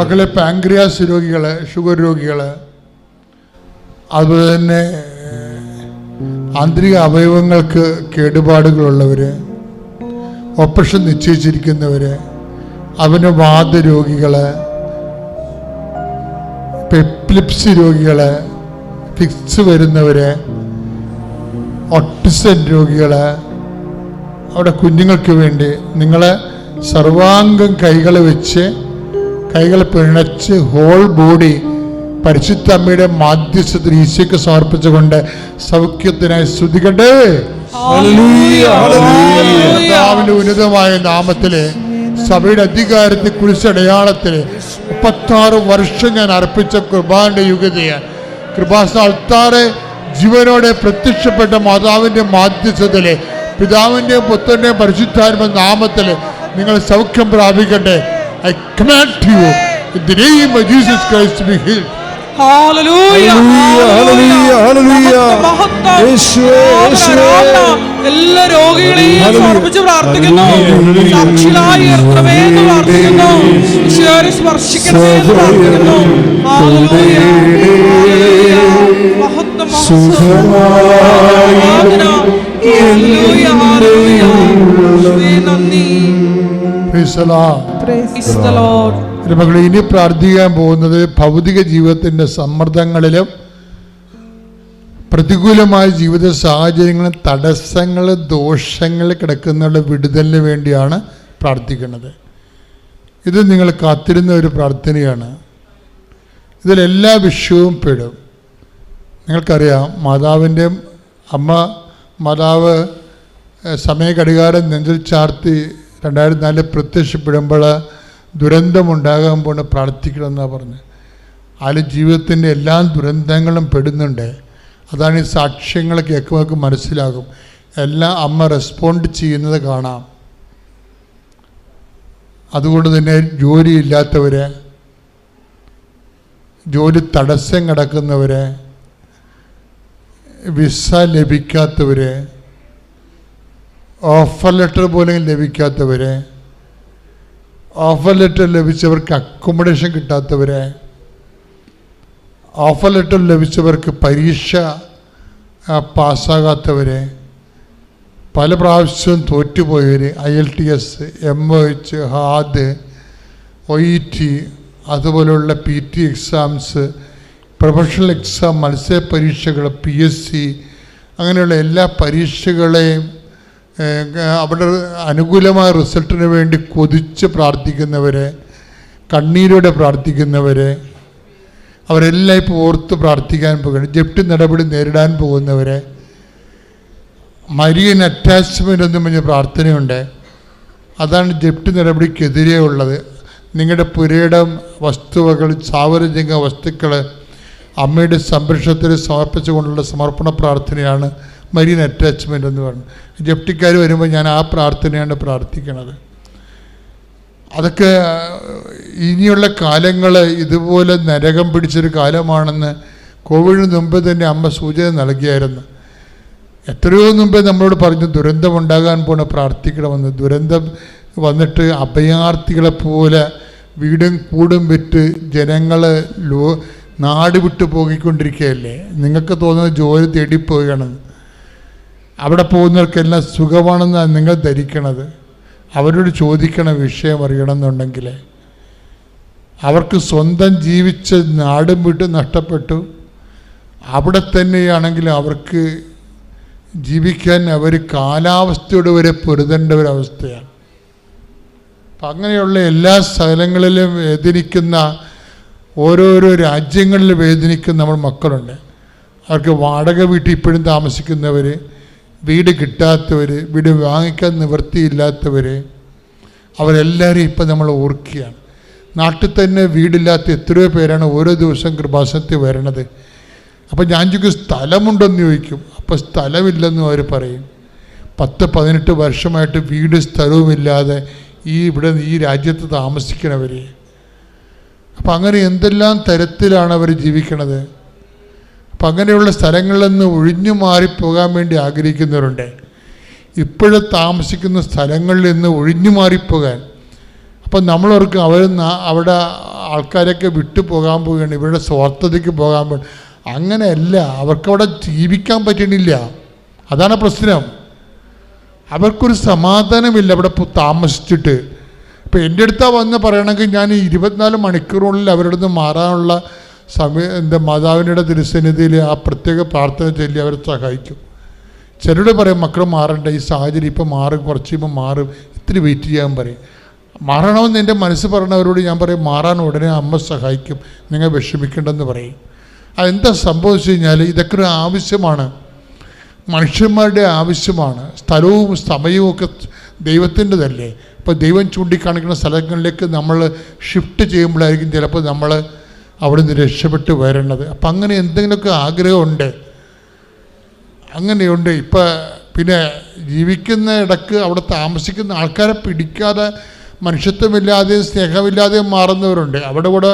മക്കളെ പാൻക്രിയാസ് രോഗികൾ, ഷുഗർ രോഗികൾ, അതുപോലെ തന്നെ ആന്തരിക അവയവങ്ങൾക്ക് കേടുപാടുകളുള്ളവർ, ഓപ്പറേഷൻ നിശ്ചയിച്ചിരിക്കുന്നവർ, അവന് വാതരോഗികൾ, എപ്പിലിപ്സി രോഗികൾ, ഫിക്സ് വരുന്നവർ, ഓട്ടിസം രോഗികൾ, അവിടെ കുഞ്ഞുങ്ങൾക്ക് വേണ്ടി നിങ്ങൾ സർവാംഗം കൈകളെ വെച്ച് കൈകൾ പിണച്ച് ഹോൾ ബോഡി പരിശുദ്ധ അമ്മയുടെ മാധ്യസ്ഥത്തിൽ ഈശോയ്ക്ക് സമർപ്പിച്ചുകൊണ്ട് സൗഖ്യത്തിനായി സ്തുതിക്കട്ടെ. കർത്താവിന്റെ ഉന്നതമായ നാമത്തില് സഭയുടെ അധികാരത്തെ കുരിശടയാളത്തില് 36 വർഷം ഞാൻ അർപ്പിച്ച കൃപാന്റെ യുഗതയാണ്. കൃപാസ്ഥാനത്താറെ ജീവനോടെ പ്രത്യക്ഷപ്പെട്ട മാതാവിന്റെ മാധ്യസ്ഥത്തില് പിതാവിന്റെയും പുത്രന്റെയും പരിശുദ്ധാത്മ നാമത്തില് നിങ്ങൾ സൗഖ്യം പ്രാപിക്കട്ടെ. I command you in the name of Jesus Christ to be healed. Hallelujah, hallelujah, hallelujah. യേശുവേ, യേശുവേ, എല്ലാ രോഗികളെയും സമർപ്പിച്ച് പ്രാർത്ഥിക്കുന്നു. സാക്ഷികളായി ഉയർത്തണമേ എന്ന് പ്രാർത്ഥിക്കുന്നു. ഈശോയെ സ്പർശിക്കണമേ എന്ന് പ്രാർത്ഥിക്കുന്നു. ഹല്ലേലൂയ, മഹത്വം, ഹല്ലേലൂയ, ഹല്ലേലൂയ. യേശുവേ നന്ദി. Praise the Lord. Praise the Lord. മക്കളെ, ഇനി പ്രാർത്ഥിക്കാൻ പോകുന്നത് ഭൗതിക ജീവിതത്തിൻ്റെ സമ്മർദ്ദങ്ങളിലും പ്രതികൂലമായ ജീവിത സാഹചര്യങ്ങളും തടസ്സങ്ങൾ ദോഷങ്ങൾ കിടക്കുന്നവരുടെ വിടുതലിന് വേണ്ടിയാണ് പ്രാർത്ഥിക്കുന്നത്. ഇത് നിങ്ങൾ കാത്തിരുന്ന ഒരു പ്രാർത്ഥനയാണ്. ഇതിലെല്ലാ വിഷയവും പെടും. നിങ്ങൾക്കറിയാം, മാതാവ് സമയഘടികാരം നെഞ്ചിൽ ചാർത്തി 2004 പ്രത്യക്ഷപ്പെടുമ്പോൾ ദുരന്തമുണ്ടാകാൻ പോണ് പ്രാർത്ഥിക്കണമെന്നാണ് പറഞ്ഞത്. അതിൽ ജീവിതത്തിൻ്റെ എല്ലാ ദുരന്തങ്ങളും പെടുന്നുണ്ട്. അതാണ് ഈ സാക്ഷ്യങ്ങൾ കേൾക്കുമ്പോൾ മനസ്സിലാകും. എല്ലാം അമ്മ റെസ്പോണ്ട് ചെയ്യുന്നത് കാണാം. അതുകൊണ്ട് തന്നെ ജോലിയില്ലാത്തവരെ, ജോലി തടസ്സം കിടക്കുന്നവരെ, വിസ ലഭിക്കാത്തവരെ, ഓഫർ ലെറ്റർ പോലും ലഭിക്കാത്തവരെ, ഓഫർ ലെറ്റർ ലഭിച്ചവർക്ക് അക്കോമഡേഷൻ കിട്ടാത്തവരെ, ഓഫർ ലെറ്റർ ലഭിച്ചവർക്ക് പരീക്ഷ പാസ്സാകാത്തവരെ, പല പ്രാവശ്യവും തോറ്റുപോയവർ, IELTS, MOH, ഹാദ്, OET, അതുപോലെയുള്ള PT എക്സാംസ്, പ്രൊഫഷണൽ എക്സാം, മത്സര പരീക്ഷകൾ, PSC, അങ്ങനെയുള്ള എല്ലാ പരീക്ഷകളെയും അവിടെ അനുകൂലമായ റിസൾട്ടിന് വേണ്ടി കൊതിച്ച് പ്രാർത്ഥിക്കുന്നവരെ, കണ്ണീരോടെ പ്രാർത്ഥിക്കുന്നവരെ, അവരെല്ലാം ഇപ്പോൾ ഓർത്ത് പ്രാർത്ഥിക്കാൻ പോകുന്നത്. ജപ്തി നടപടി നേരിടാൻ പോകുന്നവരെ, മരിയൻ അറ്റാച്ച്മെൻ്റ് എന്നും പറഞ്ഞ പ്രാർത്ഥനയുണ്ട്. അതാണ് ജപ്തി നടപടിക്കെതിരെ ഉള്ളത്. നിങ്ങളുടെ പുരയിടം, വസ്തുവകൾ, സാവരജംഗ വസ്തുക്കൾ അമ്മയുടെ സംരക്ഷണത്തിൽ സമർപ്പിച്ചുകൊണ്ടുള്ള സമർപ്പണ പ്രാർത്ഥനയാണ് മരിയൻ അറ്റാച്ച്മെൻ്റ് എന്ന് പറഞ്ഞു. ജപ്തിക്കാർ വരുമ്പോൾ ഞാൻ ആ പ്രാർത്ഥനയാണ് പ്രാർത്ഥിക്കണത്. അതൊക്കെ ഇനിയുള്ള കാലങ്ങൾ ഇതുപോലെ നരകം പിടിച്ചൊരു കാലമാണെന്ന് കോവിഡിന് മുമ്പ് തന്നെ അമ്മ സൂചന നൽകിയായിരുന്നു. എത്രയോ മുമ്പേ നമ്മളോട് പറഞ്ഞു ദുരന്തമുണ്ടാകാൻ പോണ പ്രാർത്ഥിക്കണമെന്ന്. ദുരന്തം വന്നിട്ട് അഭയാർത്ഥികളെ പോലെ വീടും കൂടും വിറ്റ് ജനങ്ങൾ നാട് വിട്ടു പോയിക്കൊണ്ടിരിക്കുകയല്ലേ. നിങ്ങൾക്ക് തോന്നുന്നത് ജോലി തേടിപ്പോവുകയാണെന്ന്. അവിടെ പോകുന്നവർക്കെല്ലാം സുഖമാണെന്നാണ് നിങ്ങൾ ധരിക്കണത്. അവരോട് ചോദിക്കണ വിഷയം അറിയണമെന്നുണ്ടെങ്കിൽ അവർക്ക് സ്വന്തം ജീവിച്ച നാടും വീട്ടും നഷ്ടപ്പെട്ടു. അവിടെ തന്നെയാണെങ്കിൽ അവർക്ക് ജീവിക്കാൻ അവർ കാലാവസ്ഥയോട് വരെ പൊരുതേണ്ട ഒരവസ്ഥയാണ്. അപ്പം അങ്ങനെയുള്ള എല്ലാ സ്ഥലങ്ങളിലും വേദനിക്കുന്ന, ഓരോരോ രാജ്യങ്ങളിൽ വേദനിക്കുന്ന നമ്മൾ മക്കളുണ്ട്. അവർക്ക് വാടക വീട്ടിൽ ഇപ്പോഴും താമസിക്കുന്നവർ, വീട് കിട്ടാത്തവർ, വീട് വാങ്ങിക്കാൻ നിവൃത്തിയില്ലാത്തവർ, അവരെല്ലാവരും ഇപ്പം നമ്മൾ ഓർക്കുകയാണ്. നാട്ടിൽ തന്നെ വീടില്ലാത്ത എത്രയോ പേരാണ് ഓരോ ദിവസം കൃപാസനത്തിൽ വരണത്. അപ്പം ഞാൻ ചോദിക്കും സ്ഥലമുണ്ടെന്ന് ചോദിക്കും. അപ്പോൾ സ്ഥലമില്ലെന്നും അവർ പറയും. 10-18 വർഷമായിട്ട് വീട് സ്ഥലവുമില്ലാതെ ഈ രാജ്യത്ത് താമസിക്കണവർ. അപ്പം അങ്ങനെ എന്തെല്ലാം തരത്തിലാണ് അവർ ജീവിക്കണത്. അപ്പം അങ്ങനെയുള്ള സ്ഥലങ്ങളിൽ നിന്ന് ഒഴിഞ്ഞു മാറിപ്പോകാൻ വേണ്ടി ആഗ്രഹിക്കുന്നവരുണ്ട്. ഇപ്പോഴും താമസിക്കുന്ന സ്ഥലങ്ങളിൽ നിന്ന് ഒഴിഞ്ഞു മാറിപ്പോകാൻ. അപ്പം നമ്മളവർക്ക് അവിടെ ആൾക്കാരൊക്കെ വിട്ടു പോകാൻ പോവുകയാണ്, ഇവരുടെ സ്വാർത്ഥതയ്ക്ക് പോകാൻ പോകും. അങ്ങനെയല്ല, അവർക്കവിടെ ജീവിക്കാൻ പറ്റണില്ല. അതാണ് പ്രശ്നം. അവർക്കൊരു സമാധാനമില്ല അവിടെ താമസിച്ചിട്ട്. ഇപ്പം എൻ്റെ അടുത്താണ് വന്ന് പറയണമെങ്കിൽ ഞാൻ 24 മണിക്കൂറിനുള്ളിൽ അവരുടെ നിന്ന് മാറാനുള്ള സമയം എൻ്റെ മാതാവിൻ്റെ തിരുസന്നിധിയിൽ ആ പ്രത്യേക പ്രാർത്ഥന ചൊല്ലി അവരെ സഹായിക്കും. ചിലരോട് പറയും മക്കൾ മാറണ്ട, ഈ സാഹചര്യം ഇപ്പം മാറും, കുറച്ച് കഴിയുമ്പോൾ മാറും, ഇത്തിരി വെയിറ്റ് ചെയ്യാൻ പറയും. മാറണമെന്ന് എൻ്റെ മനസ്സ് പറഞ്ഞവരോട് ഞാൻ പറയും മാറാൻ ഉടനെ അമ്മ സഹായിക്കും, നിങ്ങൾ വിഷമിക്കേണ്ടെന്ന് പറയും. അതെന്താ സംഭവിച്ചു കഴിഞ്ഞാൽ ഇതൊക്കെ ഒരു ആവശ്യമാണ്, മനുഷ്യന്മാരുടെ ആവശ്യമാണ്. സ്ഥലവും സമയവും ഒക്കെ ദൈവത്തിൻ്റെതല്ലേ. ഇപ്പോൾ ദൈവം ചൂണ്ടിക്കാണിക്കുന്ന സ്ഥലങ്ങളിലേക്ക് നമ്മൾ ഷിഫ്റ്റ് ചെയ്യുമ്പോഴായിരിക്കും ചിലപ്പോൾ നമ്മൾ അവിടെ നിന്ന് രക്ഷപ്പെട്ട് വരേണ്ടത്. അപ്പം അങ്ങനെ എന്തെങ്കിലുമൊക്കെ ആഗ്രഹമുണ്ട്, അങ്ങനെയുണ്ട്. ഇപ്പം പിന്നെ ജീവിക്കുന്ന ഇടക്ക് അവിടെ താമസിക്കുന്ന ആൾക്കാരെ പിടിക്കാതെ മനുഷ്യത്വമില്ലാതെയും സ്നേഹമില്ലാതെയും മാറുന്നവരുണ്ട്. അവിടെ കൂടെ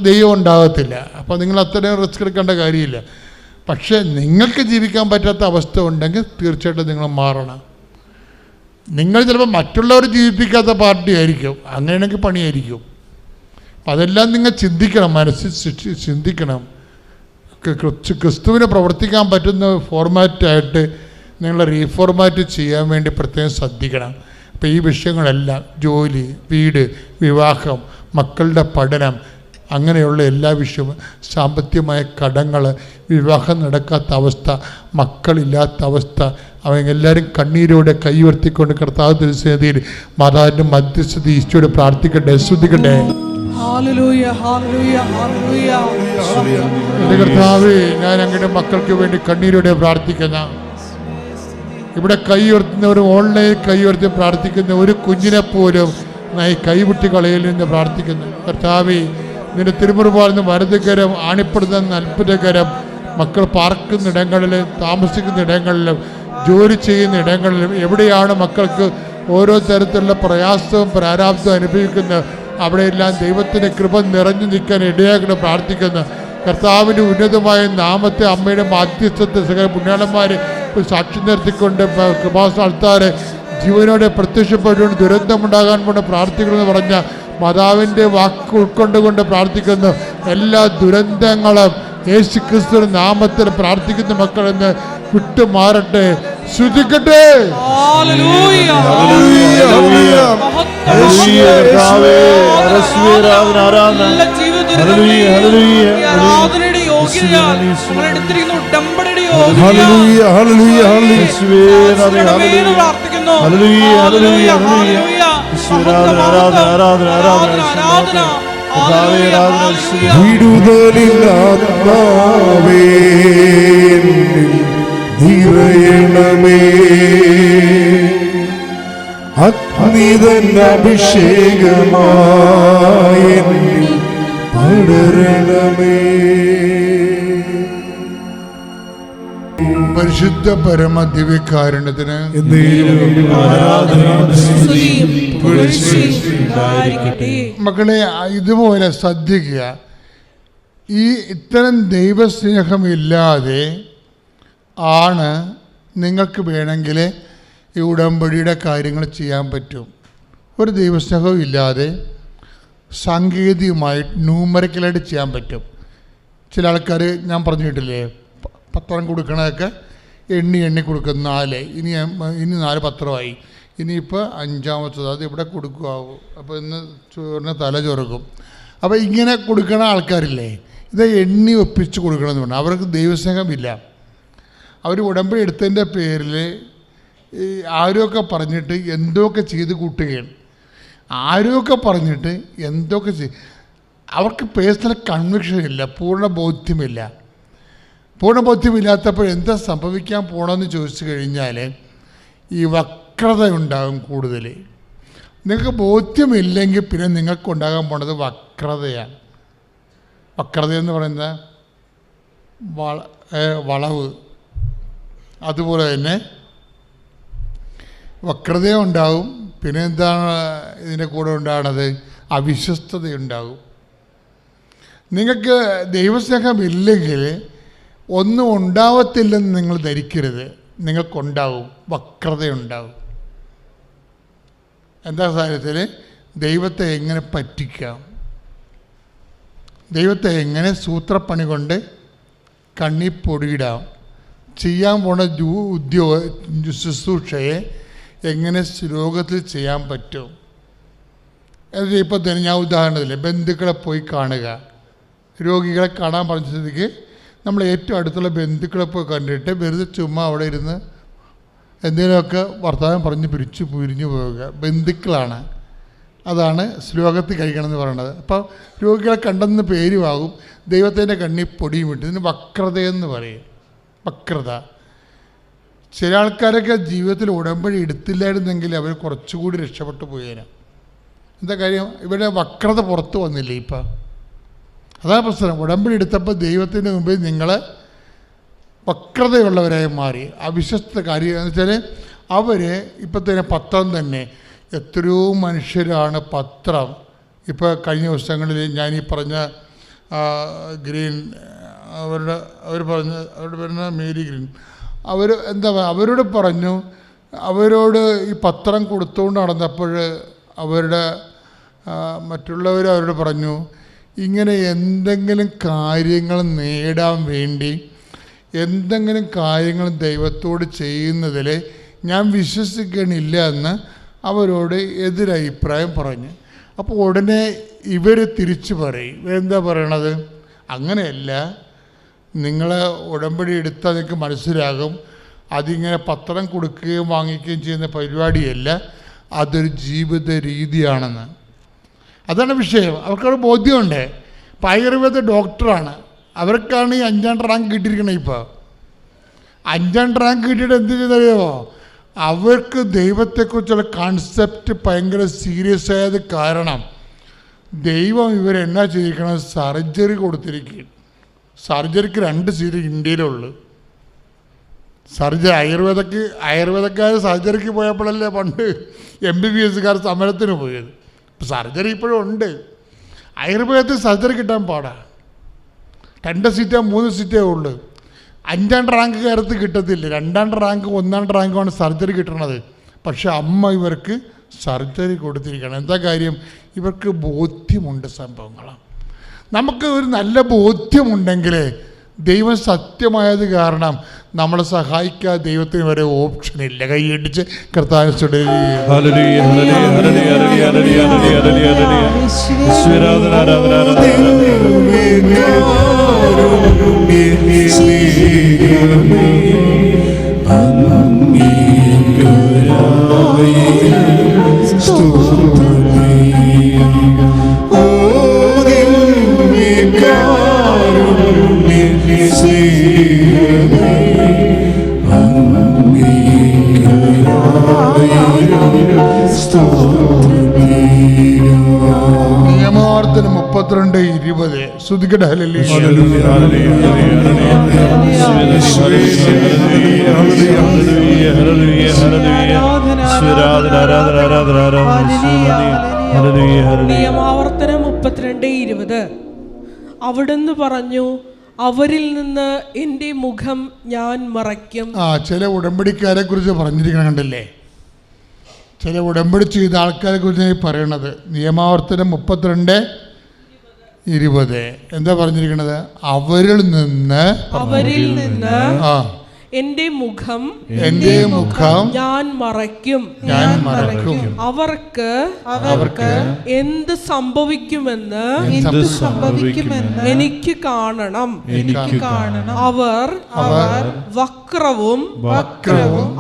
ദൈവം ഉണ്ടാകത്തില്ല. അപ്പോൾ നിങ്ങൾ അത്രയും റിസ്ക് എടുക്കേണ്ട കാര്യമില്ല. പക്ഷേ നിങ്ങൾക്ക് ജീവിക്കാൻ പറ്റാത്ത അവസ്ഥ ഉണ്ടെങ്കിൽ തീർച്ചയായിട്ടും നിങ്ങൾ മാറണം. നിങ്ങൾ ചിലപ്പോൾ മറ്റുള്ളവർ ജീവിപ്പിക്കാത്ത പാർട്ടി ആയിരിക്കും, അങ്ങനെയാണെങ്കിൽ പണിയായിരിക്കും. അതെല്ലാം നിങ്ങൾ ചിന്തിക്കണം, മനസ്സിൽ ചിന്തിക്കണം. ക്രിസ്തുവിനെ പ്രവർത്തിക്കാൻ പറ്റുന്ന ഫോർമാറ്റായിട്ട് നിങ്ങൾ റീഫോർമാറ്റ് ചെയ്യാൻ വേണ്ടി പ്രത്യേകം ശ്രദ്ധിക്കണം. അപ്പോൾ ഈ വിഷയങ്ങളെല്ലാം ജോലി, വീട്, വിവാഹം, മക്കളുടെ പഠനം, അങ്ങനെയുള്ള എല്ലാ വിഷയവും, സാമ്പത്തികമായ കടങ്ങൾ, വിവാഹം നടക്കാത്ത അവസ്ഥ, മക്കളില്ലാത്ത അവസ്ഥ, അവരെല്ലാവരും കണ്ണീരോടെ കൈ ഉയർത്തിക്കൊണ്ട് കർത്താവ് തിരുസന്നിധിയിൽ മാതാവിൻ്റെ മധ്യസ്ഥത ഈശോയോട് പ്രാർത്ഥിക്കട്ടെ, സ്തുതിക്കട്ടെ. എൻ്റെ കർത്താവേ, ഞാൻ അങ്ങയുടെ മക്കൾക്ക് വേണ്ടി കണ്ണീരോടെ പ്രാർത്ഥിക്കുന്ന, ഇവിടെ കൈ ഉയർത്തുന്നവരും ഓൺലൈൻ കൈ ഉയർത്തി പ്രാർത്ഥിക്കുന്ന ഒരു കുഞ്ഞിനെ പോലും ഈ കൈവിട്ട് കളയലെന്ന് പ്രാർത്ഥിക്കുന്നു. കർത്താവേ, നിന്റെ തിരുമുറുപാടുന്ന വലതുകരം, ആണിപ്പെടുന്ന അത്ഭുതകരം മക്കൾ പാർക്കുന്നിടങ്ങളിലും താമസിക്കുന്നിടങ്ങളിലും ജോലി ചെയ്യുന്ന ഇടങ്ങളിലും എവിടെയാണ് മക്കൾക്ക് ഓരോ തരത്തിലുള്ള പ്രയാസവും പ്രാരാബ്ദവും അനുഭവിക്കുന്നത് അവിടെയെല്ലാം ദൈവത്തിൻ്റെ കൃപ നിറഞ്ഞു നിൽക്കാൻ ഇടയാക്കണം പ്രാർത്ഥിക്കുന്നു. കർത്താവിൻ്റെ ഉന്നതമായ നാമത്തെ അമ്മയുടെ മാധ്യസ്ഥത്തെ സകല പുണ്യാളന്മാരെ സാക്ഷി നിർത്തിക്കൊണ്ട് കൃപാസ്ഥാനത്താരെ ജീവനോടെ പ്രത്യക്ഷപ്പെട്ടുകൊണ്ട് ദുരന്തമുണ്ടാകാൻ കൊണ്ട് പ്രാർത്ഥിക്കണമെന്ന് പറഞ്ഞ മാതാവിൻ്റെ വാക്ക് ഉൾക്കൊണ്ടുകൊണ്ട് പ്രാർത്ഥിക്കുന്നു. എല്ലാ ദുരന്തങ്ങളും യേശു ക്രിസ്തുവിന്റെ നാമത്തിൽ പ്രാർത്ഥിക്കുന്ന മക്കളെന്ന് വിട്ടുമാറട്ടെ, ശ്രുതിക്കട്ടെ. വിടുതലിനാത്മാവേ നിറയണമേ, അഗ്നിതൻ അഭിഷേകമായി പടരണമേ. പരിശുദ്ധ പരമ ദിവ്യകാരുണ്യത്തിന് മക്കളെ ഇതുപോലെ ശ്രദ്ധിക്കുക. ഈ ഇത്തരം ദൈവസ്നേഹമില്ലാതെ ആണ് നിങ്ങൾക്ക് വേണമെങ്കിൽ ഈ ഉടമ്പടിയുടെ കാര്യങ്ങൾ ചെയ്യാൻ പറ്റും. ഒരു ദൈവസ്നേഹവും ഇല്ലാതെ സാങ്കേതികമായിട്ട് ന്യൂമറിക്കലായിട്ട് ചെയ്യാൻ പറ്റും. ചില ആൾക്കാർ ഞാൻ പറഞ്ഞിട്ടില്ലേ, പത്രം കൊടുക്കണതൊക്കെ എണ്ണി കൊടുക്കും. 4 ഇനി 4 പത്രമായി, ഇനിയിപ്പോൾ 5ാമത്തത് അത് ഇവിടെ കൊടുക്കുമാവും. അപ്പോൾ ഇന്ന് ചോറിന് തല ചൊറുക്കും. അപ്പോൾ ഇങ്ങനെ കൊടുക്കണ ആൾക്കാരില്ലേ, ഇത് എണ്ണി ഒപ്പിച്ച് കൊടുക്കണമെന്ന് പറഞ്ഞു. അവർക്ക് ദൈവസ്നേഹമില്ല. അവർ ഉടമ്പടി എടുത്തതിൻ്റെ പേരിൽ ഈ ആരൊക്കെ പറഞ്ഞിട്ട് എന്തൊക്കെ ചെയ്ത് കൂട്ടുകയാണ്. ആരൊക്കെ പറഞ്ഞിട്ട് എന്തൊക്കെ അവർക്ക് പേഴ്സണൽ കൺവിക്ഷൻ ഇല്ല, പൂർണ്ണ ബോധ്യമില്ല. പൂർണ്ണ ബോധ്യമില്ലാത്തപ്പോൾ എന്താ സംഭവിക്കാൻ പോകണമെന്ന് ചോദിച്ചു കഴിഞ്ഞാൽ ഈ വക്രത ഉണ്ടാകും കൂടുതൽ. നിങ്ങൾക്ക് ബോധ്യമില്ലെങ്കിൽ പിന്നെ നിങ്ങൾക്കുണ്ടാകാൻ പോണത് വക്രതയാണ്. വക്രത എന്ന് പറയുന്നത് വളവ്. അതുപോലെ തന്നെ വക്രത ഉണ്ടാവും. പിന്നെ എന്താണ് ഇതിൻ്റെ കൂടെ ഉണ്ടാകുന്നത്? അവിശ്വസ്തതയുണ്ടാകും. നിങ്ങൾക്ക് ദൈവസ്നേഹമില്ലെങ്കിൽ ഒന്നും ഉണ്ടാവത്തില്ലെന്ന് നിങ്ങൾ ധരിക്കരുത്. നിങ്ങൾക്കുണ്ടാവും, വക്രതയുണ്ടാവും. എന്താ സാഹചര്യത്തിൽ ദൈവത്തെ എങ്ങനെ പറ്റിക്കാം, ദൈവത്തെ എങ്ങനെ സൂത്രപ്പണി കൊണ്ട് കണ്ണി പൊടിയിടാം, ചെയ്യാൻ പോണ ശുശ്രൂഷയെ എങ്ങനെ ലോകത്തിൽ ചെയ്യാൻ പറ്റും. എന്നിട്ട് ഇപ്പോൾ തന്നെ ഞാൻ ഉദാഹരണത്തില്ല, ബന്ധുക്കളെ പോയി കാണുക. രോഗികളെ കാണാൻ പറഞ്ഞ സ്ഥിതിക്ക് നമ്മൾ ഏറ്റവും അടുത്തുള്ള ബന്ധുക്കളെ പോയി കണ്ടിട്ട് വെറുതെ ചുമ്മാ അവിടെ ഇരുന്ന് എന്തെങ്കിലുമൊക്കെ വർത്തമാനം പറഞ്ഞ് പിരിഞ്ഞു പോവുക. ബന്ധുക്കളാണ്, അതാണ് ശ്ലോകത്തിൽ കഴിക്കണമെന്ന് പറയുന്നത്. അപ്പോൾ രോഗികളെ കണ്ടെന്ന് പേരുമാകും, ദൈവത്തിൻ്റെ കണ്ണി പൊടിയും വിട്ട്. ഇതിന് വക്രതയെന്ന് പറയും. വക്രത. ചില ആൾക്കാരൊക്കെ ജീവിതത്തിൽ ഉടമ്പടി എടുത്തില്ലായിരുന്നെങ്കിൽ അവർ കുറച്ചുകൂടി രക്ഷപ്പെട്ടു പോയേനെ. എന്താ കാര്യം? ഇവരുടെ വക്രത പുറത്ത് വന്നില്ലേ ഇപ്പം? അതാണ് പ്രശ്നം. ഉടമ്പടി എടുത്തപ്പോൾ ദൈവത്തിൻ്റെ മുമ്പിൽ നിങ്ങൾ വക്രതയുള്ളവരായി മാറി. അവിശ്വസ്ത കാര്യം എന്ന് വെച്ചാൽ അവർ ഇപ്പം തന്നെ പത്രം തന്നെ എത്രയോ മനുഷ്യരാണ് പത്രം. ഇപ്പോൾ കഴിഞ്ഞ ദിവസങ്ങളിൽ ഞാനീ പറഞ്ഞ ഗ്രീൻ അവരുടെ പേര് മേരി ഗ്രീൻ, അവരോട് പറഞ്ഞു, അവരോട് ഈ പത്രം കൊടുത്തുകൊണ്ട് നടന്നപ്പോൾ മറ്റുള്ളവർ അവരോട് പറഞ്ഞു, ഇങ്ങനെ എന്തെങ്കിലും കാര്യങ്ങൾ നേടാൻ വേണ്ടി എന്തെങ്കിലും കാര്യങ്ങൾ ദൈവത്തോട് ചെയ്യുന്നതിൽ ഞാൻ വിശ്വസിക്കണില്ല എന്ന് അവരോട് എതിരഭിപ്രായം പറഞ്ഞു. അപ്പോൾ ഉടനെ ഇവർ തിരിച്ചു പറയും. എന്താ പറയണത്? അങ്ങനെയല്ല, നിങ്ങൾ ഉടമ്പടി എടുത്താൽ നിങ്ങൾക്ക് മനസ്സിലാകും, അതിങ്ങനെ പത്രം കൊടുക്കുകയും വാങ്ങിക്കുകയും ചെയ്യുന്ന പരിപാടിയല്ല, അതൊരു ജീവിത രീതിയാണെന്ന്. അതാണ് വിഷയം. അവർക്കൊരു ബോധ്യമുണ്ട്. ഇപ്പം ആയുർവേദ ഡോക്ടറാണ്, അവർക്കാണ് ഈ 5ാം റാങ്ക് കിട്ടിയിരിക്കണേ. ഇപ്പോൾ 5ാം റാങ്ക് കിട്ടിയിട്ട് എന്ത് ചെയ്തറിയാമോ? അവർക്ക് ദൈവത്തെക്കുറിച്ചുള്ള കോൺസെപ്റ്റ് ഭയങ്കര സീരിയസ് ആയത് കാരണം ദൈവം ഇവരെന്നാ ചെയ്തിരിക്കണം? സർജറി കൊടുത്തിരിക്കും. സർജറിക്ക് 2 സീറ്റ് ഇന്ത്യയിലുള്ളൂ. ആയുർവേദക്കാർ സർജറിക്ക് പോയപ്പോഴല്ലേ പണ്ട് MBBSകാർ സമരത്തിന് പോയത്. സർജറി ഇപ്പോഴും ഉണ്ട്. ആയുർവേദത്തിൽ സർജറി കിട്ടാൻ പാടാ. 2 സീറ്റോ 3 സീറ്റേ ഉള്ളൂ. 5ാം റാങ്ക് കയറത്ത് കിട്ടത്തില്ല. 2ാം റാങ്ക് 1ാം റാങ്കുമാണ് സർജറി കിട്ടണത്. പക്ഷെ അമ്മ ഇവർക്ക് സർജറി കൊടുത്തിരിക്കണം. എന്താ കാര്യം? ഇവർക്ക് ബോധ്യമുണ്ട് സംഭവങ്ങളാണ്. നമുക്ക് ഒരു നല്ല ബോധ്യമുണ്ടെങ്കിൽ ദൈവം സത്യമായത് കാരണം നമ്മളെ സഹായിക്കാൻ ദൈവത്തിന് വരെ ഓപ്ഷനില്ല. കൈയടിച്ച് കർത്താവിനോട് നിയമാവർത്തനം 32:20 ശ്രുതിക്കട്ടെ. ഹല്ലേലൂയ. നിയമാവർത്തനം 32:20 അവിടുന്ന് പറഞ്ഞു, അവരിൽ നിന്ന് എൻ്റെ മുഖം ഞാൻ മറയ്ക്കും. ചില ഉടമ്പടിക്കാരെ കുറിച്ച് പറഞ്ഞിരിക്കണം, കണ്ടല്ലേ? ചില ഉടമ്പടി ചെയ്ത ആൾക്കാരെ കുറിച്ച് പറയണത്. നിയമാവർത്തനം 32:20 എന്താ പറഞ്ഞിരിക്കണത്? അവരിൽ നിന്ന് എൻ്റെ മുഖം ഞാൻ മറയ്ക്കും. അവർക്ക് എന്ത് സംഭവിക്കുമെന്ന് എനിക്ക് കാണണം. അവർ വക്രവും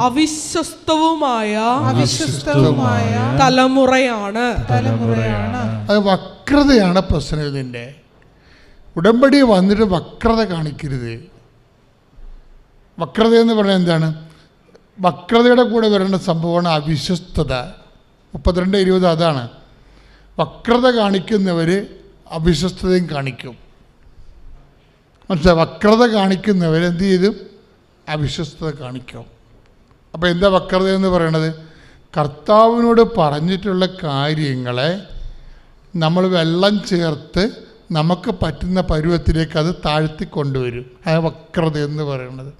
അവിശ്വസ്തവുമായ തലമുറയാണ്. അത് വക്രതയാണ് പ്രശ്നം. ഇതിൻ്റെ ഉടമ്പടി വന്നിട്ട് വക്രത കാണിക്കരുത്. വക്രത എന്ന് പറഞ്ഞാൽ എന്താണ്? വക്രതയുടെ കൂടെ വരേണ്ട സംഭവമാണ് അവിശ്വസ്തത. 32:20 അതാണ്. വക്രത കാണിക്കുന്നവർ അവിശ്വസ്തതയും കാണിക്കും. മനസ്സിലായി? വക്രത കാണിക്കുന്നവർ എന്ത് ചെയ്തും അവിശ്വസ്തത കാണിക്കും. അപ്പോൾ എന്താ വക്രത എന്ന് പറയണത്? കർത്താവിനോട് പറഞ്ഞിട്ടുള്ള കാര്യങ്ങളെ നമ്മൾ വെള്ളം ചേർത്ത് നമുക്ക് പറ്റുന്ന പരുവത്തിലേക്ക് അത് താഴ്ത്തിക്കൊണ്ടുവരും. അത് വക്രത എന്ന് പറയുന്നത്.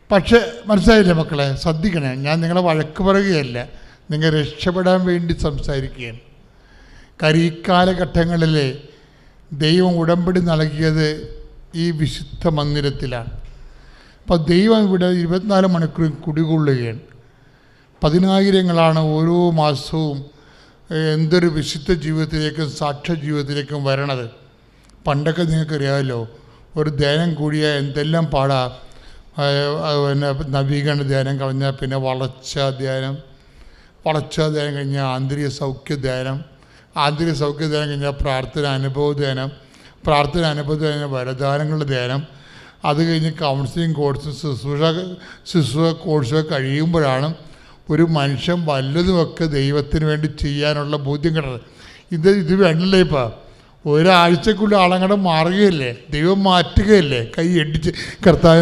പക്ഷേ മനസ്സിലായില്ലേ മക്കളെ? ശ്രദ്ധിക്കണേ, ഞാൻ നിങ്ങളെ വഴക്ക് പറയുകയല്ല, നിങ്ങൾ രക്ഷപ്പെടാൻ വേണ്ടി സംസാരിക്കുകയാണ്. കാര്യം ഈ കാലഘട്ടങ്ങളിൽ ദൈവം ഉടമ്പടി നൽകിയത് ഈ വിശുദ്ധ മന്ദിരത്തിലാണ്. അപ്പോൾ ദൈവം ഇവിടെ 24 മണിക്കൂറും കുടികൊള്ളുകയാണ്. 10,000-ങ്ങളാണ് ഓരോ മാസവും എന്തൊരു വിശുദ്ധ ജീവിതത്തിലേക്കും സാക്ഷ്യ ജീവിതത്തിലേക്കും വരണത്. പണ്ടൊക്കെ നിങ്ങൾക്കറിയാമല്ലോ, ഒരു ധ്യാനം കൂടിയാൽ എന്തെല്ലാം പാടാ. പിന്നെ നവീകരണ ധ്യാനം കഴിഞ്ഞാൽ പിന്നെ വളർച്ചാ ധ്യാനം കഴിഞ്ഞാൽ ആന്തരിക സൗഖ്യ ധ്യാനം കഴിഞ്ഞാൽ പ്രാർത്ഥന അനുഭവ ധ്യാനം വരദാനങ്ങളുടെ ധ്യാനം, അത് കഴിഞ്ഞ് കൗൺസിലിംഗ് കോഴ്സ് ശുശ്രൂഷ കോഴ്സൊക്കെ കഴിയുമ്പോഴാണ് ഒരു മനുഷ്യൻ വല്ലതുമൊക്കെ ദൈവത്തിന് വേണ്ടി ചെയ്യാനുള്ള ബോധ്യം കിട്ടുന്നത്. ഇത് വേണ്ടല്ലേ. ഇപ്പോൾ ഒരാഴ്ചക്കുള്ളിൽ ആളങ്ങടെ മാറുകയല്ലേ, ദൈവം മാറ്റുകയല്ലേ. കൈ അടിച്ച് കർത്താവ്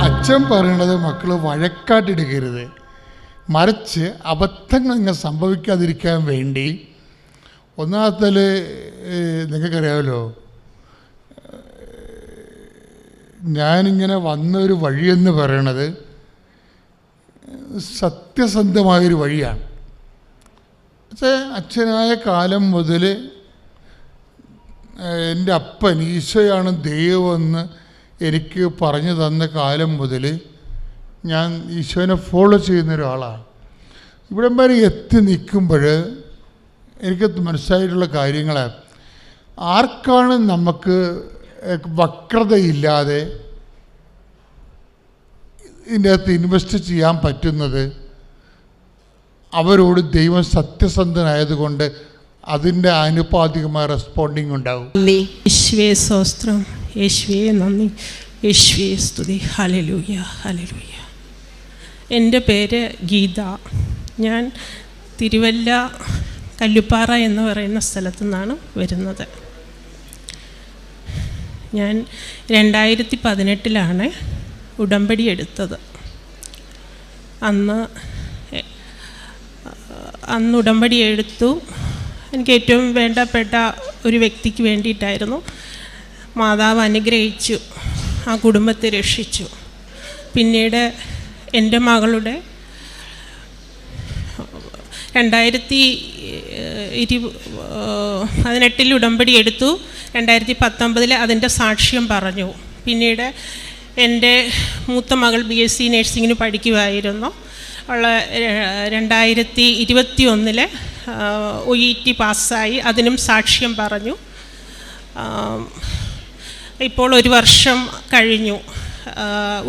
അച്ഛൻ പറയണത് മക്കൾ വഴക്കാട്ടെടുക്കരുത്, മറിച്ച് അബദ്ധങ്ങൾ നിങ്ങൾ സംഭവിക്കാതിരിക്കാൻ വേണ്ടി. ഒന്നാമത്തേൽ നിങ്ങൾക്കറിയാമല്ലോ, ഞാനിങ്ങനെ വന്നൊരു വഴിയെന്ന് പറയണത് സത്യസന്ധമായൊരു വഴിയാണ്. അച്ഛനായ കാലം മുതൽ എൻ്റെ അപ്പൻ ഈശോയാണ് ദൈവമെന്ന് എനിക്ക് പറഞ്ഞു തന്ന കാലം മുതൽ ഞാൻ ഈശോനെ ഫോളോ ചെയ്യുന്ന ഒരാളാണ്. ഇവിടം വരെ എത്തി നിൽക്കുമ്പോൾ എനിക്ക് മനസ്സിലായിട്ടുള്ള കാര്യങ്ങൾ, ആർക്കാണ് നമുക്ക് വക്രതയില്ലാതെ ഇതിൻ്റെ അകത്ത് ഇൻവെസ്റ്റ് ചെയ്യാൻ പറ്റുന്നത്, അവരോട് ദൈവം സത്യസന്ധനായതുകൊണ്ട് അതിൻ്റെ ആനുപാതികമായ റെസ്പോണ്ടിങ് ഉണ്ടാവും. യേശുവേ സ്തോത്രം, യേശുവേ നന്ദി, യേശുവേ സ്തുതി. Hallelujah, hallelujah. എൻ്റെ പേര് ഗീത. ഞാൻ തിരുവല്ല കല്ലുപ്പാറ എന്ന് പറയുന്ന സ്ഥലത്തു നിന്നാണ് വരുന്നത്. ഞാൻ 2018 ഉടമ്പടി എടുത്തത്. അന്ന് ഉടമ്പടി എടുത്തു. എനിക്ക് ഏറ്റവും വേണ്ടപ്പെട്ട ഒരു വ്യക്തിക്ക് വേണ്ടിയിട്ടായിരുന്നു. മാതാവ് അനുഗ്രഹിച്ചു, ആ കുടുംബത്തെ രക്ഷിച്ചു. പിന്നീട് എൻ്റെ മകളുടെ 2018 ഉടമ്പടി എടുത്തു. 2019 അതിൻ്റെ സാക്ഷ്യം പറഞ്ഞു. പിന്നീട് എൻ്റെ മൂത്ത മകൾ BSc നഴ്സിങ്ങിന് പഠിക്കുമായിരുന്നു. ഉള്ള 2021 OET പാസ്സായി, അതിനും സാക്ഷ്യം പറഞ്ഞു. ഇപ്പോൾ 1 വർഷം കഴിഞ്ഞു.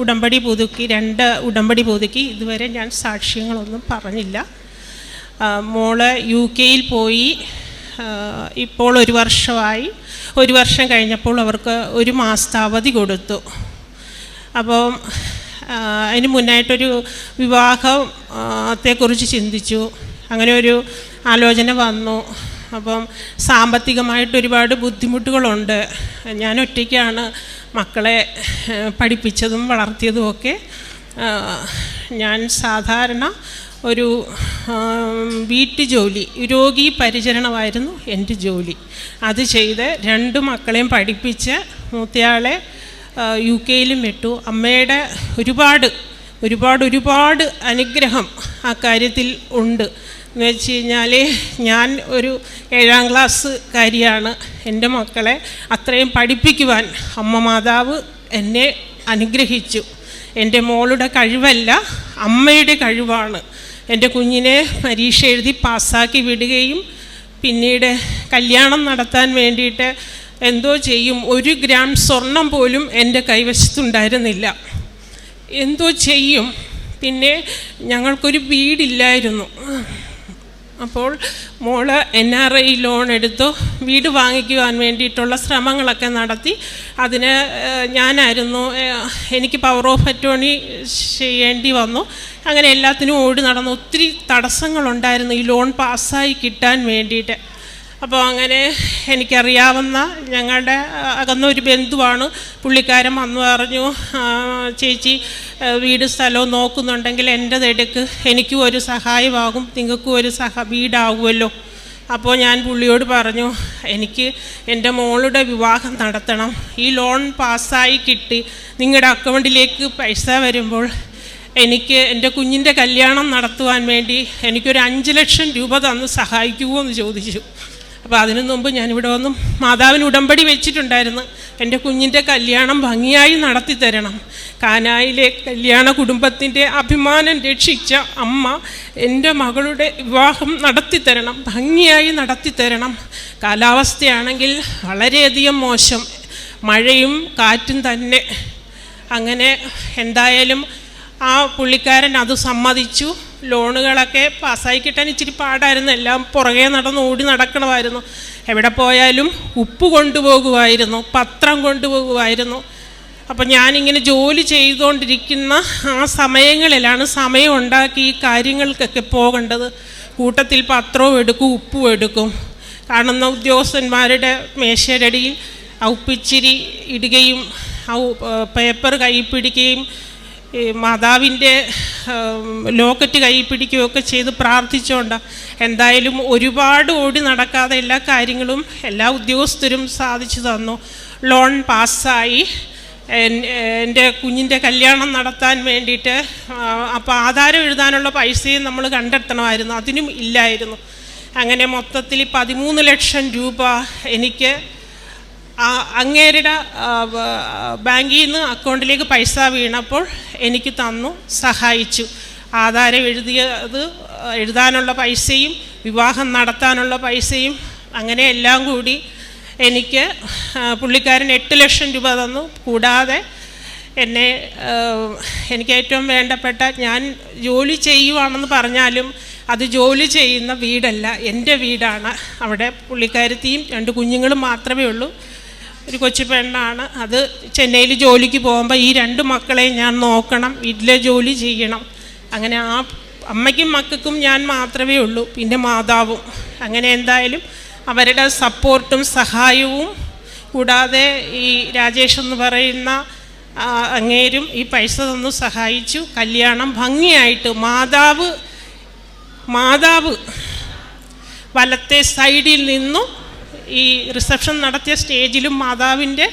ഉടമ്പടി പുതുക്കി, 2 ഉടമ്പടി പുതുക്കി. ഇതുവരെ ഞാൻ സാക്ഷ്യങ്ങളൊന്നും പറഞ്ഞില്ല. മോള് UK-യിൽ പോയി. ഇപ്പോൾ 1 വർഷമായി. 1 വർഷം കഴിഞ്ഞപ്പോൾ അവർക്ക് 1 മാസത്തെ അവധി കൊടുത്തു. അപ്പം അതിന് മുന്നായിട്ടൊരു വിവാഹത്തെക്കുറിച്ച് ചിന്തിച്ചു. അങ്ങനെ ഒരു ആലോചന വന്നു. അപ്പം സാമ്പത്തികമായിട്ട് ഒരുപാട് ബുദ്ധിമുട്ടുകളുണ്ട്. ഞാൻ ഒറ്റയ്ക്കാണ് മക്കളെ പഠിപ്പിച്ചതും വളർത്തിയതുമൊക്കെ. ഞാൻ സാധാരണ ഒരു വീട്ടുജോലി, രോഗി പരിചരണമായിരുന്നു എൻ്റെ ജോലി. അത് ചെയ്ത് 2 മക്കളെയും പഠിപ്പിച്ച് മൂത്തയാളെ UK-യിലും വിട്ടു. അമ്മയുടെ ഒരുപാട് അനുഗ്രഹം ആ കാര്യത്തിൽ ഉണ്ട്. എന്ന് വെച്ച് കഴിഞ്ഞാൽ ഞാൻ ഒരു 7ാം ക്ലാസ്സുകാരിയാണ്. എൻ്റെ മക്കളെ അത്രയും പഠിപ്പിക്കുവാൻ അമ്മ മാതാവ് എന്നെ അനുഗ്രഹിച്ചു. എൻ്റെ മോളുടെ കഴിവല്ല, അമ്മയുടെ കഴിവാണ്. എൻ്റെ കുഞ്ഞിനെ പരീക്ഷ എഴുതി പാസ്സാക്കി വിടുകയും പിന്നീട് കല്യാണം നടത്താൻ വേണ്ടിയിട്ട് എന്തോ ചെയ്യും. 1 ഗ്രാം സ്വർണം പോലും എൻ്റെ കൈവശത്തുണ്ടായിരുന്നില്ല. എന്തോ ചെയ്യും. പിന്നെ ഞങ്ങൾക്കൊരു വീടില്ലായിരുന്നു. അപ്പോൾ മോള് NRI ലോൺ എടുത്തു വീട് വാങ്ങിക്കുവാൻ വേണ്ടിയിട്ടുള്ള ശ്രമങ്ങളൊക്കെ നടത്തി. അതിന് ഞാനായിരുന്നു, എനിക്ക് പവർ ഓഫ് അറ്റോർണി ചെയ്യേണ്ടി വന്നു. അങ്ങനെ എല്ലാത്തിനും ഓടി നടന്നു. ഒത്തിരി തടസ്സങ്ങളുണ്ടായിരുന്നു ഈ ലോൺ പാസ്സായി കിട്ടാൻ വേണ്ടിയിട്ട്. അപ്പോൾ അങ്ങനെ എനിക്കറിയാവുന്ന ഞങ്ങളുടെ അകന്നൊരു ബന്ധുവാണ്, പുള്ളിക്കാരൻ വന്നു പറഞ്ഞു, ചേച്ചി വീട് സ്ഥലവും നോക്കുന്നുണ്ടെങ്കിൽ എൻ്റെത് എടുക്ക്, എനിക്കും ഒരു സഹായമാകും, നിങ്ങൾക്കും ഒരു വീടാകുമല്ലോ. അപ്പോൾ ഞാൻ പുള്ളിയോട് പറഞ്ഞു, എനിക്ക് എൻ്റെ മോളുടെ വിവാഹം നടത്തണം, ഈ ലോൺ പാസ്സായി കിട്ടി നിങ്ങളുടെ അക്കൗണ്ടിലേക്ക് പൈസ വരുമ്പോൾ എനിക്ക് എൻ്റെ കുഞ്ഞിൻ്റെ കല്യാണം നടത്തുവാൻ വേണ്ടി എനിക്കൊരു 5 ലക്ഷം രൂപ തന്ന് സഹായിക്കുമോ എന്ന് ചോദിച്ചു. അപ്പോൾ അതിനു മുമ്പ് ഞാനിവിടെ വന്നു മാതാവിന് ഉടമ്പടി വെച്ചിട്ടുണ്ടായിരുന്നു, എൻ്റെ കുഞ്ഞിൻ്റെ കല്യാണം ഭംഗിയായി നടത്തി തരണം. കാനായിലെ കല്യാണ കുടുംബത്തിൻ്റെ അഭിമാനം രക്ഷിച്ച അമ്മ എൻ്റെ മകളുടെ വിവാഹം നടത്തിത്തരണം, ഭംഗിയായി നടത്തിത്തരണം. കാലാവസ്ഥയാണെങ്കിൽ വളരെയധികം മോശം, മഴയും കാറ്റും തന്നെ. അങ്ങനെ എന്തായാലും ആ പുള്ളിക്കാരൻ അത് സമ്മതിച്ചു. ലോണുകളൊക്കെ പാസ്സായി കിട്ടാൻ ഇച്ചിരി പാടായിരുന്നു, എല്ലാം പുറകെ ഓടി നടക്കണമായിരുന്നു. എവിടെ പോയാലും ഉപ്പ് കൊണ്ടുപോകുമായിരുന്നു, പത്രം കൊണ്ടുപോകുമായിരുന്നു. അപ്പം ഞാനിങ്ങനെ ജോലി ചെയ്തുകൊണ്ടിരിക്കുന്ന ആ സമയങ്ങളിലാണ് സമയം ഉണ്ടാക്കി ഈ കാര്യങ്ങൾക്കൊക്കെ പോകേണ്ടത്. കൂട്ടത്തിൽ പത്രവും എടുക്കും, ഉപ്പും എടുക്കും. കാണുന്ന ഉദ്യോഗസ്ഥന്മാരുടെ മേശയുടെ അടിയിൽ ആ ഉപ്പിച്ചിരി ഇടുകയും ആ പേപ്പർ കൈ പിടിക്കുകയും മാതാവിൻ്റെ ലോക്കറ്റ് കൈ പിടിക്കുകയൊക്കെ ചെയ്ത് പ്രാർത്ഥിച്ചുകൊണ്ടാണ്. എന്തായാലും ഒരുപാട് ഓടി നടക്കാതെ എല്ലാ കാര്യങ്ങളും എല്ലാ ഉദ്യോഗസ്ഥരും സാധിച്ചു തന്നു. ലോൺ പാസ്സായി. എൻ്റെ കുഞ്ഞിൻ്റെ കല്യാണം നടത്താൻ വേണ്ടിയിട്ട് അപ്പോൾ ആധാരം എഴുതാനുള്ള പൈസയും നമ്മൾ കണ്ടെത്തണമായിരുന്നു, അതിനും ഇല്ലായിരുന്നു. അങ്ങനെ മൊത്തത്തിൽ 13 ലക്ഷം രൂപ എനിക്ക് അങ്ങേരുടെ ബാങ്കിൽ നിന്ന് അക്കൗണ്ടിലേക്ക് പൈസ വീണപ്പോൾ എനിക്ക് തന്നു, സഹായിച്ചു. ആധാരം എഴുതാനുള്ള പൈസയും വിവാഹം നടത്താനുള്ള പൈസയും അങ്ങനെ എല്ലാം കൂടി എനിക്ക് പുള്ളിക്കാരൻ 8 ലക്ഷം രൂപ തന്നു. കൂടാതെ എനിക്ക് ഏറ്റവും വേണ്ടപ്പെട്ട, ഞാൻ ജോലി ചെയ്യുവാണെന്ന് പറഞ്ഞാലും അത് ജോലി ചെയ്യുന്ന വീടല്ല, എൻ്റെ വീടാണ്. അവിടെ പുള്ളിക്കാരത്തിയും 2 കുഞ്ഞുങ്ങളും മാത്രമേ ഉള്ളൂ. ഒരു കൊച്ചു പെണ്ണാണ്. അത് ചെന്നൈയിൽ ജോലിക്ക് പോകുമ്പോൾ ഈ 2 മക്കളെ ഞാൻ നോക്കണം, വീട്ടിലെ ജോലി ചെയ്യണം. അങ്ങനെ ആ അമ്മയ്ക്കും മക്കൾക്കും ഞാൻ മാത്രമേ ഉള്ളൂ, പിന്നെ മാതാവും. അങ്ങനെ എന്തായാലും അവരുടെ സപ്പോർട്ടും സഹായവും കൂടാതെ ഈ രാജേഷ് എന്ന് പറയുന്ന അങ്ങേരും ഈ പൈസ തന്നു സഹായിച്ചു. കല്യാണം ഭംഗിയായിട്ട് മാതാവ് വലത്തെ സൈഡിൽ നിന്നും ഈ റിസപ്ഷൻ നടത്തിയ സ്റ്റേജിലും മാതാവിൻ്റെ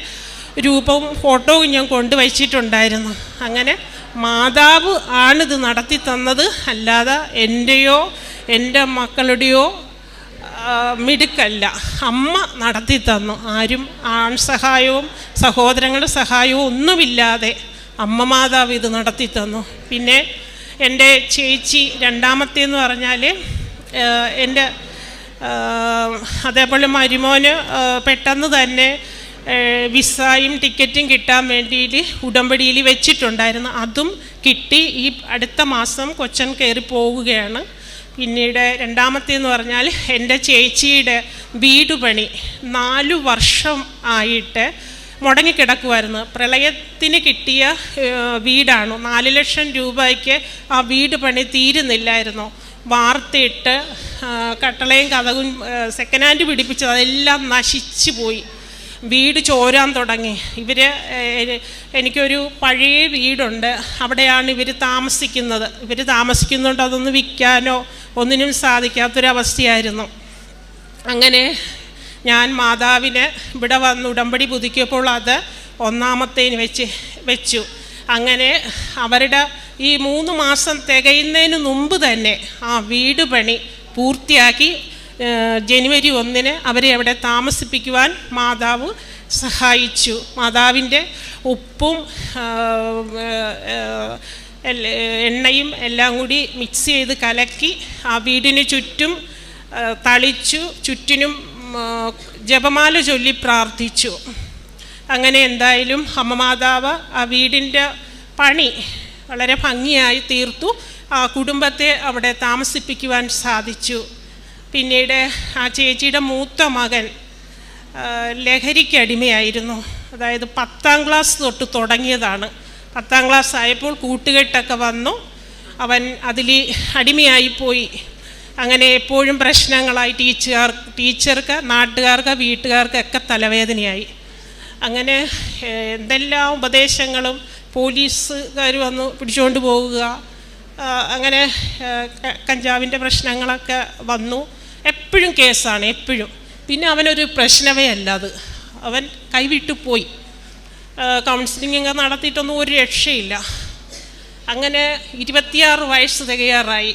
രൂപവും ഫോട്ടോവും ഞാൻ കൊണ്ടുവച്ചിട്ടുണ്ടായിരുന്നു. അങ്ങനെ മാതാവ് ആണിത് നടത്തി തന്നത്, അല്ലാതെ എൻ്റെയോ എൻ്റെ മക്കളുടെയോ മിടുക്കല്ല. അമ്മ നടത്തി തന്നു. ആരും ആൺ സഹായവും സഹോദരങ്ങളുടെ സഹായവും ഒന്നുമില്ലാതെ അമ്മ മാതാവ് ഇത് നടത്തി തന്നു. പിന്നെ എൻ്റെ ചേച്ചി രണ്ടാമത്തേന്ന് പറഞ്ഞാൽ എൻ്റെ അതേപോലെ മരുമോന് പെട്ടെന്ന് തന്നെ വിസയും ടിക്കറ്റും കിട്ടാൻ വേണ്ടിയിട്ട് ഉടമ്പടിയിൽ വെച്ചിട്ടുണ്ടായിരുന്നു. അതും കിട്ടി. ഈ അടുത്ത മാസം കൊച്ചൻ കയറി പോവുകയാണ്. പിന്നീട് രണ്ടാമത്തേന്ന് പറഞ്ഞാൽ എൻ്റെ ചേച്ചിയുടെ വീട് പണി 4 വർഷം ആയിട്ട് മുടങ്ങിക്കിടക്കുമായിരുന്നു. പ്രളയത്തിന് കിട്ടിയ വീടാണ്. 4 ലക്ഷം രൂപയ്ക്ക് ആ വീട് പണി തീരുന്നില്ലായിരുന്നു. വാർത്തിട്ട് കട്ടളയും കതകും സെക്കൻഡ് ഹാൻഡ് പിടിപ്പിച്ചത് അതെല്ലാം നശിച്ചു പോയി. വീട് ചോരാൻ തുടങ്ങി. എനിക്കൊരു പഴയ വീടുണ്ട്, അവിടെയാണ് ഇവർ താമസിക്കുന്നുണ്ട്. അതൊന്ന് വിൽക്കാനോ ഒന്നിനും സാധിക്കാത്തൊരവസ്ഥയായിരുന്നു. അങ്ങനെ ഞാൻ മാതാവിന് ഇവിടെ വന്ന് ഉടമ്പടി പുതുക്കിയപ്പോൾ അത് 1ാമത്തേന് വെച്ചു. അങ്ങനെ അവരുടെ ഈ 3 മാസം തികയുന്നതിന് മുമ്പ് തന്നെ ആ വീട് പണി പൂർത്തിയാക്കി ജനുവരി 1 അവരെ അവിടെ താമസിപ്പിക്കുവാൻ മാതാവ് സഹായിച്ചു. മാതാവിൻ്റെ ഉപ്പും എണ്ണയും എല്ലാം കൂടി മിക്സ് ചെയ്ത് കലക്കി ആ വീടിന് ചുറ്റും തളിച്ചു. ചുറ്റിനും ജപമാല ചൊല്ലി പ്രാർത്ഥിച്ചു. അങ്ങനെ എന്തായാലും അമ്മ മാതാവ് ആ വീടിൻ്റെ പണി വളരെ ഭംഗിയായി തീർത്തു. ആ കുടുംബത്തെ അവിടെ താമസിപ്പിക്കുവാൻ സാധിച്ചു. പിന്നീട് ആ ചേച്ചിയുടെ മൂത്ത മകൻ ലഹരിക്ക് അടിമയായിരുന്നു. അതായത് 10ാം ക്ലാസ് തൊട്ട് തുടങ്ങിയതാണ്. 10ാം ക്ലാസ് ആയപ്പോൾ കൂട്ടുകെട്ടൊക്കെ വന്നു, അവൻ അതിൽ അടിമയായിപ്പോയി. അങ്ങനെ എപ്പോഴും പ്രശ്നങ്ങളായി, ടീച്ചർക്ക്, നാട്ടുകാർക്ക്, വീട്ടുകാർക്കൊക്കെ തലവേദനയായി. അങ്ങനെ എന്തെല്ലാം ഉപദേശങ്ങളും, പോലീസുകാർ വന്നു പിടിച്ചുകൊണ്ട് പോകുക, അങ്ങനെ കഞ്ചാവിൻ്റെ പ്രശ്നങ്ങളൊക്കെ വന്നു. എപ്പോഴും കേസാണ്, എപ്പോഴും. പിന്നെ അവനൊരു പ്രശ്നമേ അല്ല അത്, അവൻ കൈവിട്ടു പോയി. കൗൺസിലിംഗ് നടത്തിയിട്ടൊന്നും ഒരു രക്ഷയില്ല. അങ്ങനെ 26 വയസ്സ് തികയാറായി.